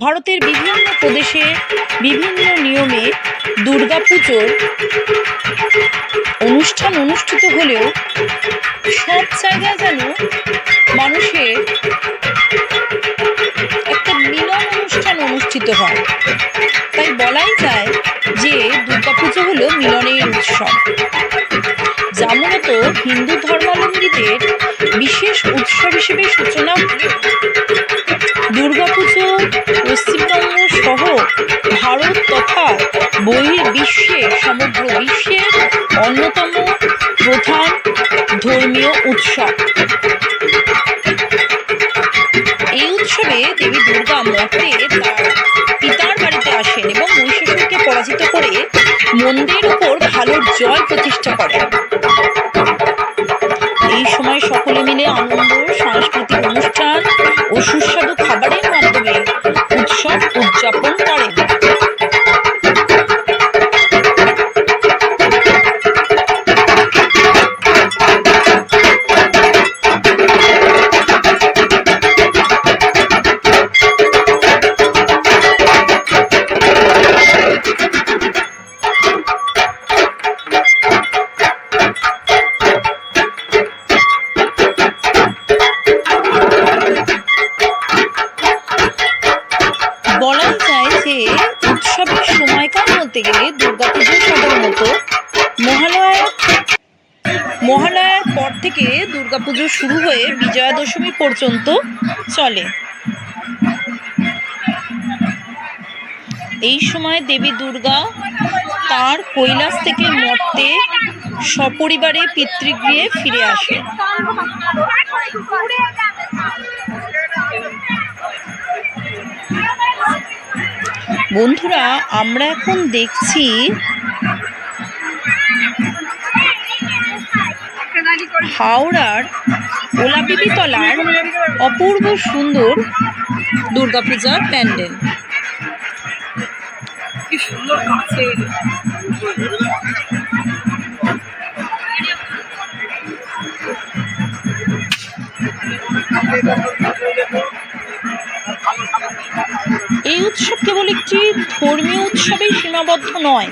ভারতের বিভিন্ন প্রদেশে বিভিন্ন নিয়মে দুর্গাপুজোর অনুষ্ঠান অনুষ্ঠিত হলেও সব জায়গায় যেন মানুষের একটা মিলন অনুষ্ঠান অনুষ্ঠিত হয়। তাই বলাই যায় যে দুর্গাপুজো হলো মিলনের উৎসব, যা মূলত হিন্দু ধর্মাবলম্বীদের বিশেষ উৎসব হিসেবে সূচনা হলেও দুর্গাপুজো পশ্চিমবঙ্গ সহ ভারত তথা বহির্বিশ্বে সমগ্র বিশ্বের অন্যতম প্রধান ধর্মীয় উৎসব। এই উৎসবে দেবী দুর্গা মর্তে তার পিতার বাড়িতে আসেন এবং মহিষাসুরকে পরাজিত করে মন্দের উপর ভালোর জয় প্রতিষ্ঠা করেন। এই সময় সকলে মিলে আনন্দ, সাংস্কৃতিক অনুষ্ঠান ও সুস্বাদু খাবারের মাধ্যমে উৎসব উদযাপন করেন। বলাই যায় যে উৎসবের সময়কাল বলতে গেলে দুর্গাপুজো সাধারণত মহালয়ার পর থেকে দুর্গাপুজো শুরু হয়ে বিজয়া দশমী পর্যন্ত চলে। এই সময় দেবী দুর্গা তার কৈলাস থেকে মর্তে সপরিবারে পিতৃগৃহে ফিরে আসেন। বন্ধুরা, আমরা এখন দেখছি হাওড়ার ওলাবিবিতলার অপূর্ব সুন্দর দুর্গাপূজার প্যান্ডেল। কি সুন্দর কাছে এই উৎসব কেবল একটি ধর্মীয় উৎসবেই সীমাবদ্ধ নয়,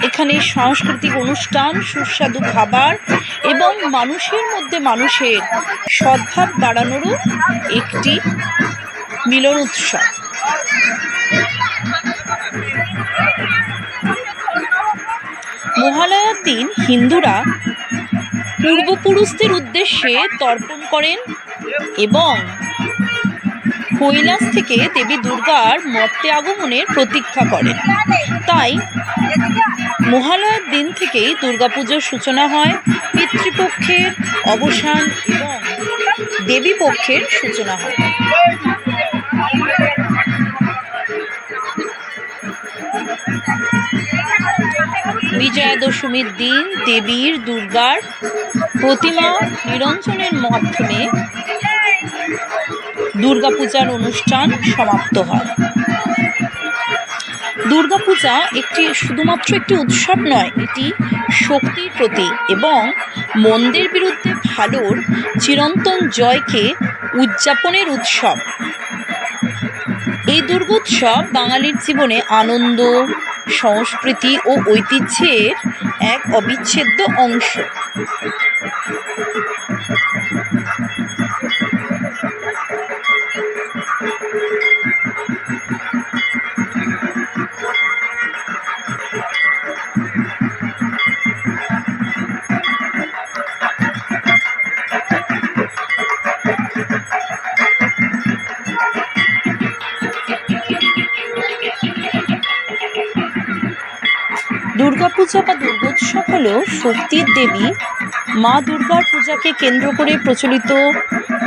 এখানে সাংস্কৃতিক অনুষ্ঠান, সুস্বাদু খাবার এবং মানুষের মধ্যে মানুষের সদ্ভাব বাড়ানোরও একটি মিলন উৎসব। মহালয়ার দিন হিন্দুরা পূর্বপুরুষদের উদ্দেশ্যে তর্পণ করেন এবং কৈলাস থেকে দেবী দুর্গার মর্তে আগমনের প্রতীক্ষা করেন। তাই মহালয়ার দিন থেকেই দুর্গাপুজোর সূচনা হয়, পিতৃপক্ষের অবসান এবং দেবী পক্ষের সূচনা হয়। বিজয়া দশমীর দিন দেবীর দুর্গার প্রতিমা নিরঞ্জনের মাধ্যমে দুর্গাপূজার অনুষ্ঠান সমাপ্ত হয়। দুর্গাপূজা শুধুমাত্র একটি উৎসব নয়, এটি শক্তির প্রতীক এবং মন্দের বিরুদ্ধে ভালোর চিরন্তন জয়কে উদযাপনের উৎসব। এই দুর্গোৎসব বাঙালির জীবনে আনন্দ, সংস্কৃতি ও ঐতিহ্যের এক অবিচ্ছেদ্য অংশ। দুর্গাপূজা বা দুর্গোৎসব হল শক্তির দেবী মা দুর্গার পূজাকে কেন্দ্র করে প্রচলিত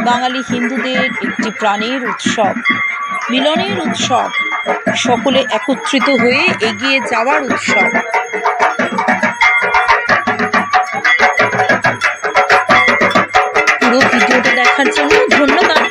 বাঙালি হিন্দুদের একটি প্রাণের উৎসব, মিলনের উৎসব, সকলে একত্রিত হয়ে এগিয়ে যাওয়ার উৎসব। পুরো ভিডিওটা দেখার জন্য ধন্যবাদ।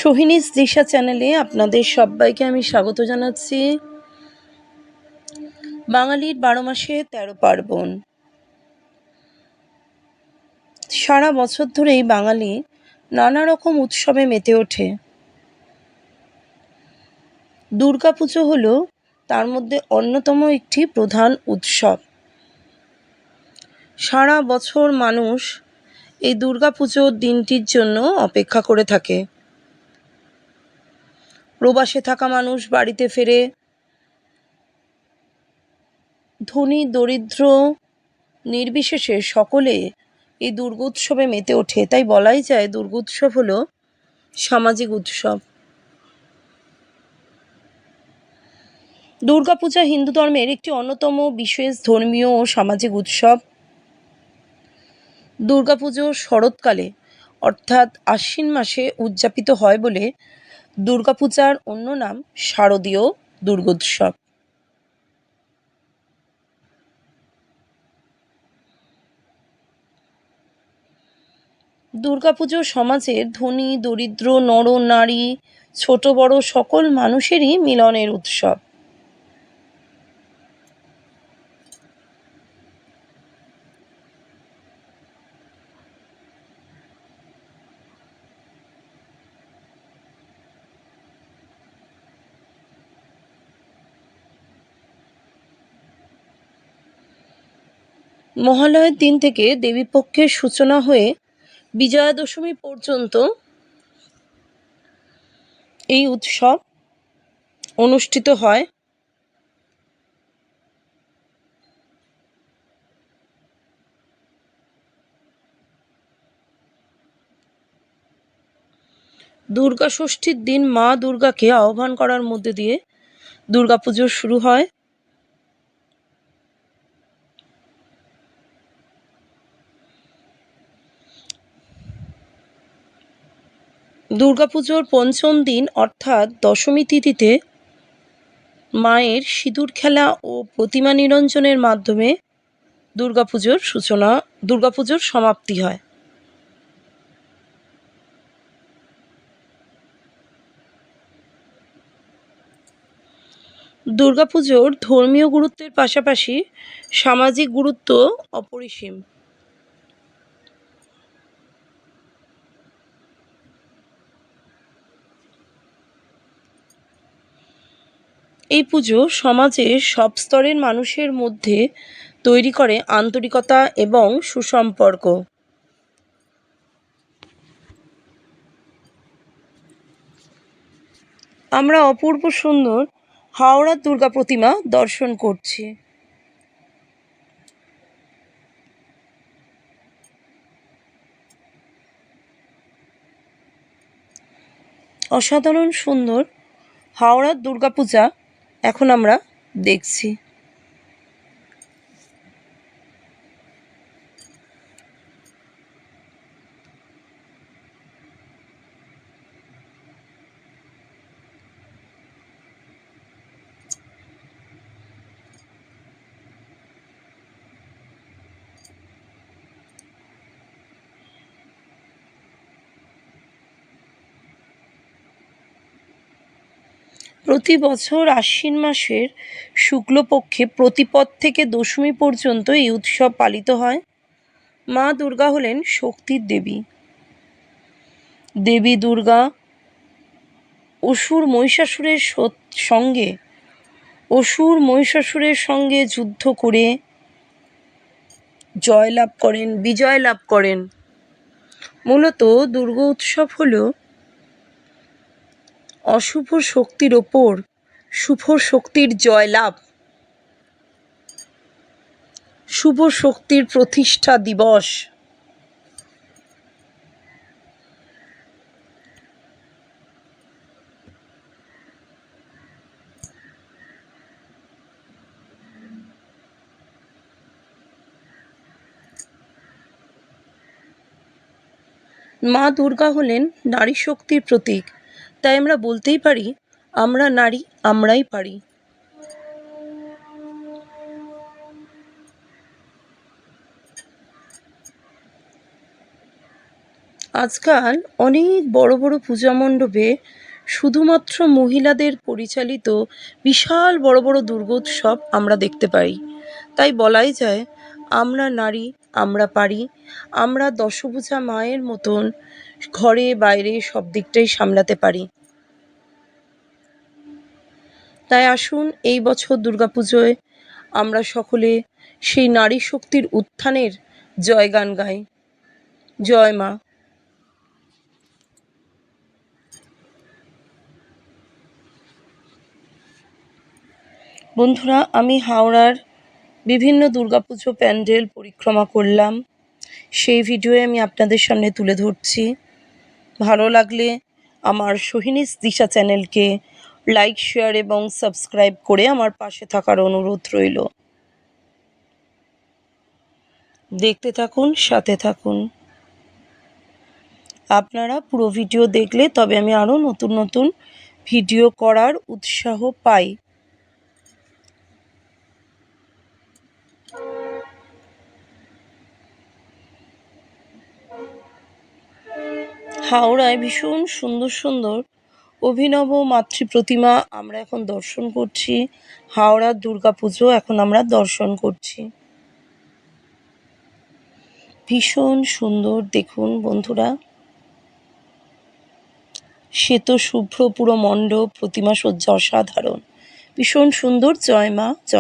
সোহিনীস দিশা চ্যানেলে আপনাদের সবাইকে আমি স্বাগত জানাচ্ছি। বাঙালির 12 মাসে 13 পার্বণ। সারা বছর ধরেই বাঙালি নানা রকম উৎসবে মেতে ওঠে। দুর্গাপুজো হলো তার মধ্যে অন্যতম একটি প্রধান উৎসব। সারা বছর মানুষ এই দুর্গাপুজোর দিনটির জন্য অপেক্ষা করে থাকে। প্রবাসে থাকা মানুষ বাড়িতে ফেরে, ধনী দরিদ্র নির্বিশেষে সকলে এই দুর্গোৎসবে মেতে ওঠে। তাই বলাই যায় দুর্গোৎসব হলো সামাজিক উৎসব। দুর্গাপূজা হিন্দু ধর্মের একটি অন্যতম বিশেষ ধর্মীয় ও সামাজিক উৎসব। দুর্গাপুজো শরৎকালে অর্থাৎ আশ্বিন মাসে উদযাপিত হয় বলে দুর্গাপূজার অন্য নাম শারদীয় দুর্গোৎসব। দুর্গাপুজো সমাজের ধনী দরিদ্র নর নারী ছোট বড় সকল মানুষেরই মিলনের উৎসব। মহালয়ের দিন থেকে দেবীপক্ষের সূচনা হয়ে বিজয়া দশমী পর্যন্ত এই উৎসব অনুষ্ঠিত হয়। দুর্গা ষষ্ঠীর দিন মা দুর্গাকে আহ্বান করার মধ্যে দিয়ে দুর্গাপুজো শুরু হয়। দুর্গাপুজোর পঞ্চম দিন অর্থাৎ দশমী তিথিতে মায়ের সিঁদুর খেলা ও প্রতিমা নিরঞ্জনের মাধ্যমে দুর্গাপুজোর সমাপ্তি হয়। দুর্গাপুজোর ধর্মীয় গুরুত্বের পাশাপাশি সামাজিক গুরুত্ব অপরিসীম। এই পুজো সমাজের সব স্তরের মানুষের মধ্যে তৈরি করে আন্তরিকতা এবং সুসম্পর্ক। আমরা অপূর্ব সুন্দর হাওড়ার দুর্গা প্রতিমা দর্শন করছি। অসাধারণ সুন্দর হাওড়ার দুর্গাপূজা এখন আমরা দেখছি। প্রতি বছর আশ্বিন মাসের শুক্লপক্ষে প্রতিপদ থেকে দশমী পর্যন্ত এই উৎসব পালিত হয়। মা দুর্গা হলেন শক্তির দেবী। দেবী দুর্গা অসুর মহিষাসুরের সঙ্গে যুদ্ধ করে বিজয় লাভ করেন। মূলত দুর্গা উৎসব হল অশুভ শক্তির ওপর শুভ শক্তির জয়লাভ, শুভ শক্তির প্রতিষ্ঠা দিবস। মা দুর্গা হলেন নারী শক্তির প্রতীক। তাই আমরা বলতেই পারি, আমরা নারী, আমরাই পারি। আজকাল অনেক বড় বড় পূজা মণ্ডপে শুধুমাত্র মহিলাদের পরিচালিত বিশাল বড় বড় দুর্গোৎসব আমরা দেখতে পাই। তাই বলাই যায়, আমরা নারী, আমরা পারি। আমরা দশভুজা মায়ের মতন ঘরে বাইরে সব দিকটাই সামলাতে পারি। তাই আসুন এই বছর দুর্গাপুজোয় আমরা সকলে সেই নারী শক্তির উত্থানের জয়গান গাই। জয় মা। বন্ধুরা, আমি হাওড়ার বিভিন্ন দুর্গাপুজো প্যান্ডেল পরিক্রমা করলাম, সেই ভিডিওয়ে আমি আপনাদের সামনে তুলে ধরছি। ভালো লাগলে আমার সোহিনীস দিশা চ্যানেলকে লাইক, শেয়ার এবং সাবস্ক্রাইব করে আমার পাশে থাকার অনুরোধ রইল। দেখতে থাকুন, সাথে থাকুন। আপনারা পুরো ভিডিও দেখলে তবে আমি আরও নতুন নতুন ভিডিও করার উৎসাহ পাই। হাওড়ায় ভীষণ সুন্দর সুন্দর অভিনব মাতৃ প্রতিমা আমরা এখন দর্শন করছি। হাওড়ার দুর্গাপুজো এখন আমরা দর্শন করছি। ভীষণ সুন্দর, দেখুন বন্ধুরা, শ্বেত শুভ্র পুরো মণ্ডপ, প্রতিমা সজ্জা অসাধারণ, ভীষণ সুন্দর। জয় মা। জয়।